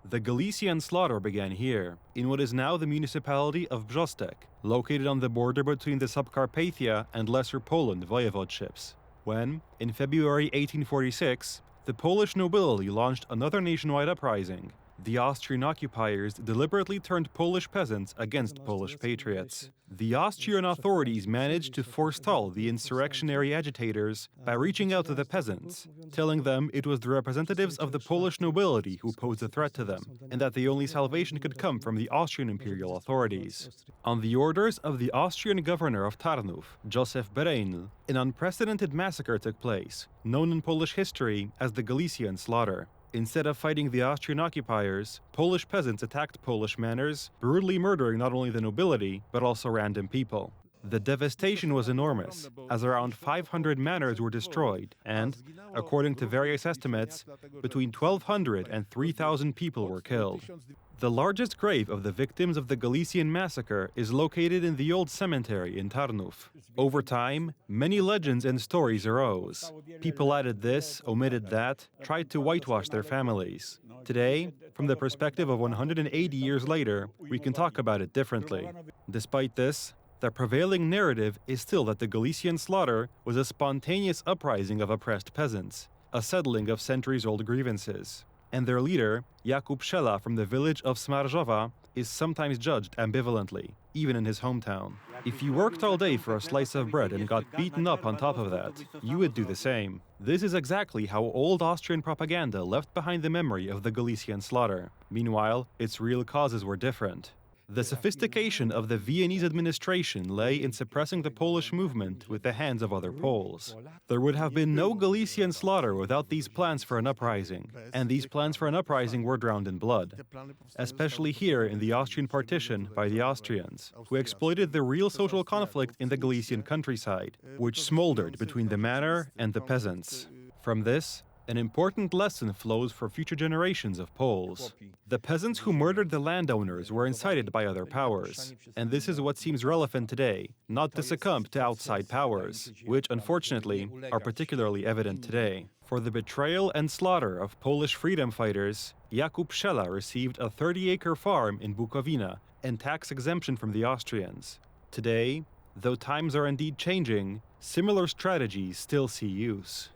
The Galician slaughter began here, in what is now the municipality of Brzostek, located on the border between the Subcarpathia and Lesser Poland voivodeships, when, in February 1846, the Polish nobility launched another nationwide uprising. The Austrian occupiers deliberately turned Polish peasants against Polish patriots. The Austrian authorities managed to forestall the insurrectionary agitators by reaching out to the peasants, telling them it was the representatives of the Polish nobility who posed a threat to them, and that the only salvation could come from the Austrian imperial authorities. On the orders of the Austrian governor of Tarnów, Joseph Bereynl, an unprecedented massacre took place, known in Polish history as the Galician slaughter. Instead of fighting the Austrian occupiers, Polish peasants attacked Polish manors, brutally murdering not only the nobility, but also random people. The devastation was enormous, as around 500 manors were destroyed, and, according to various estimates, between 1,200 and 3,000 people were killed. The largest grave of the victims of the Galician massacre is located in the old cemetery in Tarnów. Over time, many legends and stories arose. People added this, omitted that, tried to whitewash their families. Today, from the perspective of 180 years later, we can talk about it differently. Despite this, the prevailing narrative is still that the Galician slaughter was a spontaneous uprising of oppressed peasants, a settling of centuries-old grievances. And their leader, Jakub Szela from the village of Smarzowa, is sometimes judged ambivalently, even in his hometown. If you worked all day for a slice of bread and got beaten up on top of that, you would do the same. This is exactly how old Austrian propaganda left behind the memory of the Galician slaughter. Meanwhile, its real causes were different. The sophistication of the Viennese administration lay in suppressing the Polish movement with the hands of other Poles. There would have been no Galician slaughter without these plans for an uprising, and these plans for an uprising were drowned in blood, especially here in the Austrian partition by the Austrians, who exploited the real social conflict in the Galician countryside, which smoldered between the manor and the peasants. From this, an important lesson flows for future generations of Poles. The peasants who murdered the landowners were incited by other powers, and this is what seems relevant today, not to succumb to outside powers, which unfortunately are particularly evident today. For the betrayal and slaughter of Polish freedom fighters, Jakub Szela received a 30-acre farm in Bukowina and tax exemption from the Austrians. Today, though times are indeed changing, similar strategies still see use.